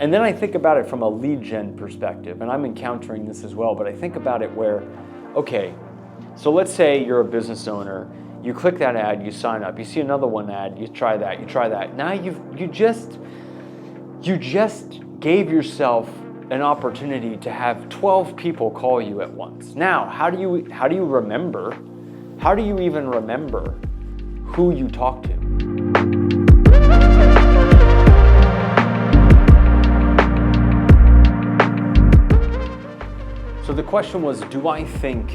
And then I think about it from a lead gen perspective, and I'm encountering this as well, but I think about it where, okay, so let's say you're a business owner, you click that ad, you sign up, you see another one ad, you try that. Now you just gave yourself an opportunity to have 12 people call you at once. Now, how do you remember? How do you even remember who you talk to? So the question was, do I think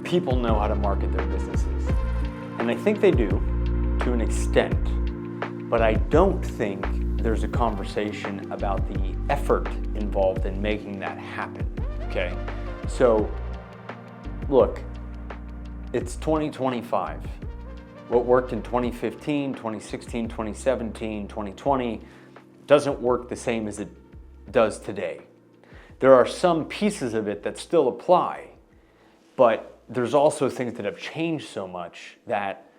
people know how to market their businesses? And I think they do to an extent, but I don't think there's a conversation about the effort involved in making that happen, okay? So look, it's 2025. What worked in 2015, 2016, 2017, 2020 doesn't work the same as it does today. There are some pieces of it that still apply, but there's also things that have changed so much that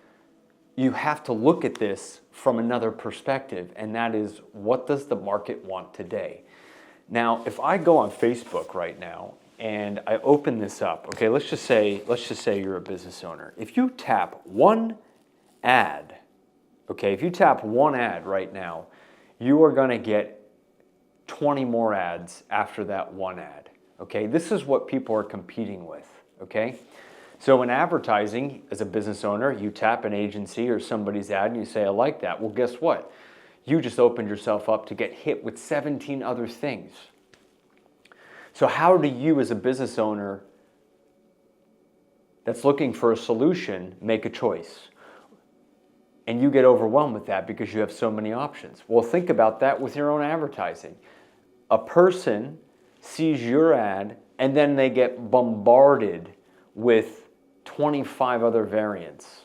you have to look at this from another perspective, and that is, what does the market want today? Now, if I go on Facebook right now and I open this up, okay, let's just say you're a business owner. If you tap one ad, okay, if you tap one ad right now, you are going to get 20 more ads after that one ad, okay? This is what people are competing with, okay? So in advertising, as a business owner, you tap an agency or somebody's ad and you say, I like that. Well, guess what? You just opened yourself up to get hit with 17 other things. So how do you, as a business owner that's looking for a solution, make a choice? And you get overwhelmed with that because you have so many options. Well, think about that with your own advertising. A person sees your ad and then they get bombarded with 25 other variants.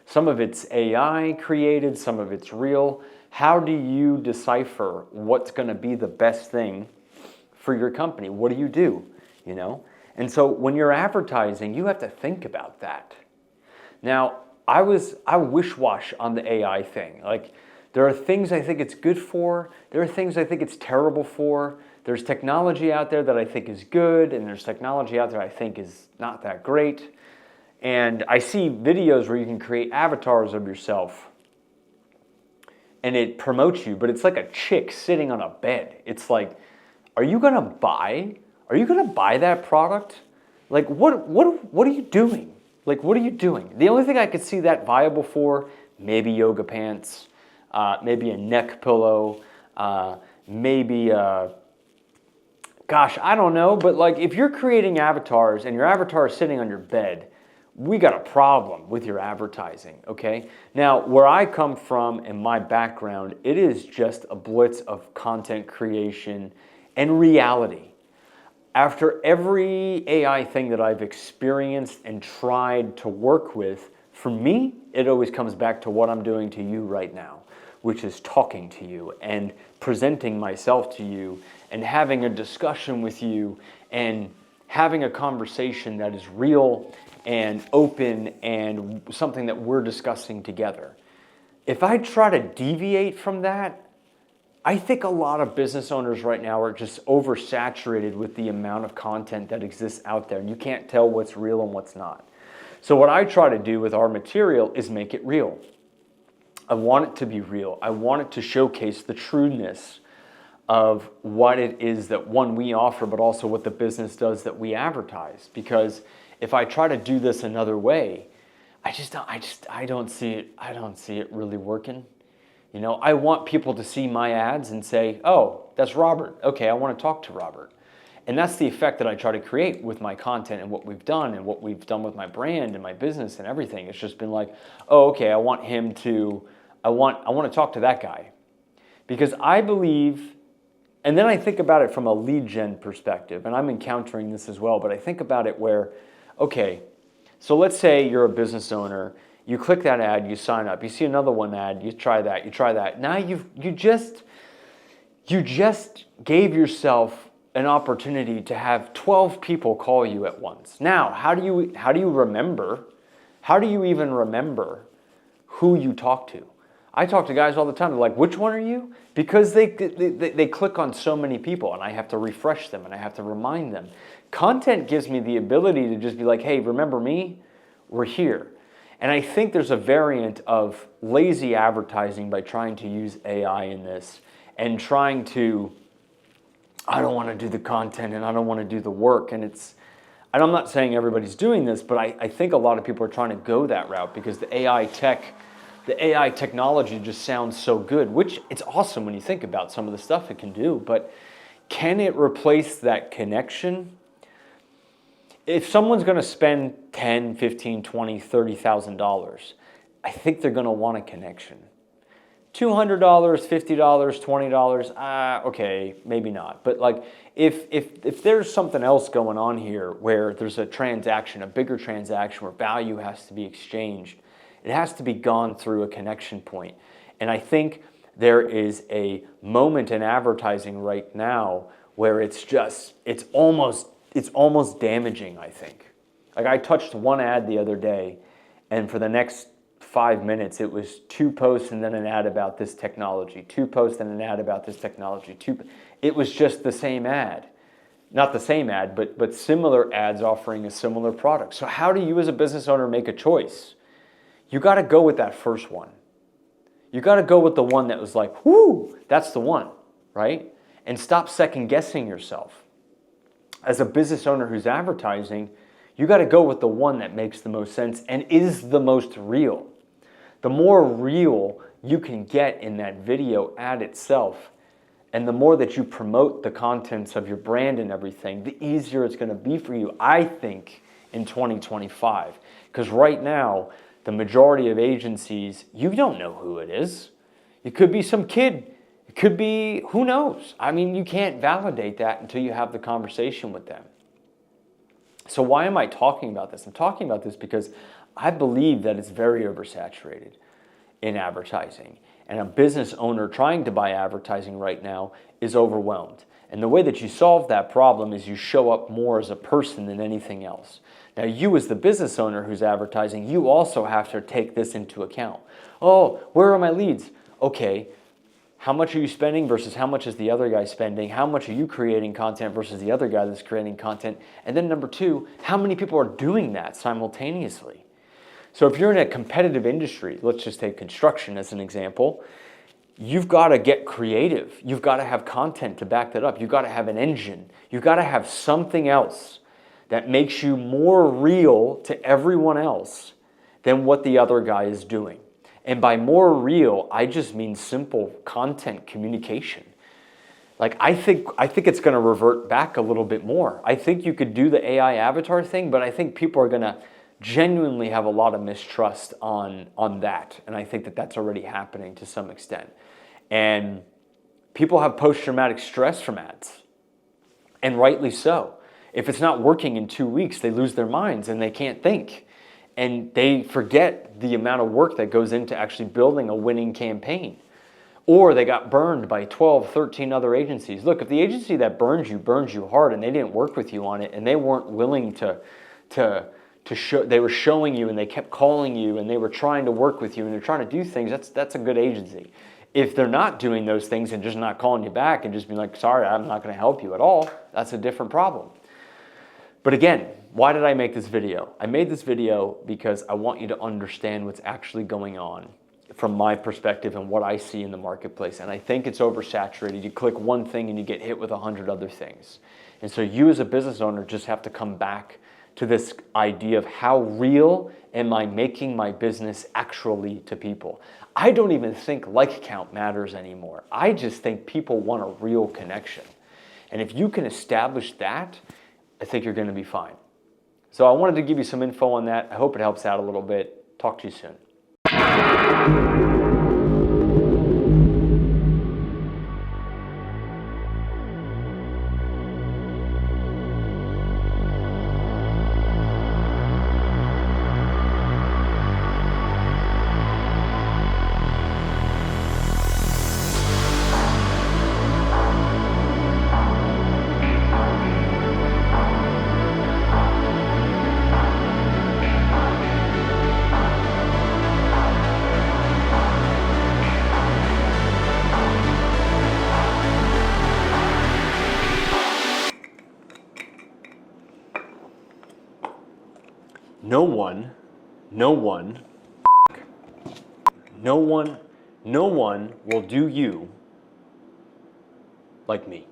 Some of it's AI created, some of it's real. How do you decipher what's going to be the best thing for your company? What do? You know? And so when you're advertising, you have to think about that. Now, I wish-wash on the AI thing. Like, there are things I think it's good for, there are things I think it's terrible for. There's technology out there that I think is good, and there's technology out there I think is not that great. And I see videos where you can create avatars of yourself and it promotes you, but it's like a chick sitting on a bed. It's like, are you gonna buy that product? Like, what are you doing? Like, what are you doing? The only thing I could see that viable for, maybe yoga pants, maybe a neck pillow, maybe, gosh, I don't know. But like, if you're creating avatars and your avatar is sitting on your bed, we got a problem with your advertising, okay? Now, where I come from and my background, it is just a blitz of content creation and reality. After every AI thing that I've experienced and tried to work with, for me, it always comes back to what I'm doing to you right now, which is talking to you and presenting myself to you and having a discussion with you and having a conversation that is real and open and something that we're discussing together. If I try to deviate from that, I think a lot of business owners right now are just oversaturated with the amount of content that exists out there, and you can't tell what's real and what's not. So what I try to do with our material is make it real. I want it to be real. I want it to showcase the trueness of what it is that, one, we offer, but also what the business does that we advertise. Because if I try to do this another way, I don't see it really working. You know, I want people to see my ads and say, oh, that's Robert. Okay, I want to talk to Robert. And that's the effect that I try to create with my content and what we've done and what we've done with my brand and my business and everything. It's just been like, oh, okay, I want to talk to that guy. Because I believe, and then I think about it from a lead gen perspective, and I'm encountering this as well, but I think about it where, okay, so let's say you're a business owner, you click that ad, you sign up, you see another one ad, you try that. Now you just gave yourself an opportunity to have 12 people call you at once. Now, how do you remember? How do you even remember who you talk to? I talk to guys all the time. They're like, which one are you? Because they click on so many people, and I have to refresh them, and I have to remind them. Content gives me the ability to just be like, hey, remember me? We're here. And I think there's a variant of lazy advertising by trying to use AI in this and trying to, I don't want to do the content and I don't want to do the work. And I'm not saying everybody's doing this, but I think a lot of people are trying to go that route because the AI technology just sounds so good, which it's awesome when you think about some of the stuff it can do, but can it replace that connection? If someone's going to spend $10, $15, $20, $30,000, I think they're going to want a connection. $200, $50, $20, okay, maybe not. But like, if there's something else going on here where there's a transaction, a bigger transaction where value has to be exchanged, it has to be gone through a connection point. And I think there is a moment in advertising right now where it's almost damaging, I think. Like I touched one ad the other day, and for the next 5 minutes, it was 2 posts and then an ad about this technology, 2 posts and an ad about this technology. It was just the same ad. Not the same ad, but similar ads offering a similar product. So how do you as a business owner make a choice? You got to go with that first one. You got to go with the one that was like, whoo, that's the one, right? And stop second guessing yourself. As a business owner who's advertising, you got to go with the one that makes the most sense and is the most real. The more real you can get in that video ad itself, and the more that you promote the contents of your brand and everything, the easier it's going to be for you, I think, in 2025. Because right now, the majority of agencies, you don't know who it is. It could be some kid. It could be, who knows? I mean, you can't validate that until you have the conversation with them. So why am I talking about this? I'm talking about this because I believe that it's very oversaturated in advertising. And a business owner trying to buy advertising right now is overwhelmed. And the way that you solve that problem is you show up more as a person than anything else. Now, you as the business owner who's advertising, you also have to take this into account. Oh, where are my leads? Okay, how much are you spending versus how much is the other guy spending? How much are you creating content versus the other guy that's creating content? And then number 2, how many people are doing that simultaneously? So if you're in a competitive industry, let's just take construction as an example, you've got to get creative. You've got to have content to back that up. You've got to have an engine. You've got to have something else that makes you more real to everyone else than what the other guy is doing. And by more real, I just mean simple content communication. Like I think it's going to revert back a little bit more. I think you could do the AI avatar thing, but I think people are going to genuinely have a lot of mistrust on that. And I think that that's already happening to some extent. And people have post-traumatic stress from ads, and rightly so. If it's not working in 2 weeks, they lose their minds and they can't think. And they forget the amount of work that goes into actually building a winning campaign. Or they got burned by 12, 13 other agencies. Look, if the agency that burns you hard and they didn't work with you on it and they weren't willing to show, they were showing you and they kept calling you and they were trying to work with you and they're trying to do things, that's a good agency. If they're not doing those things and just not calling you back and just being like, sorry, I'm not going to help you at all, that's a different problem. But again, why did I make this video? I made this video because I want you to understand what's actually going on from my perspective and what I see in the marketplace. And I think it's oversaturated. You click one thing and you get hit with 100 other things. And so you as a business owner just have to come back to this idea of how real am I making my business actually to people. I don't even think like count matters anymore. I just think people want a real connection. And if you can establish that, I think you're going to be fine. So I wanted to give you some info on that. I hope it helps out a little bit. Talk to you soon. no one, no one, no one will do you like me.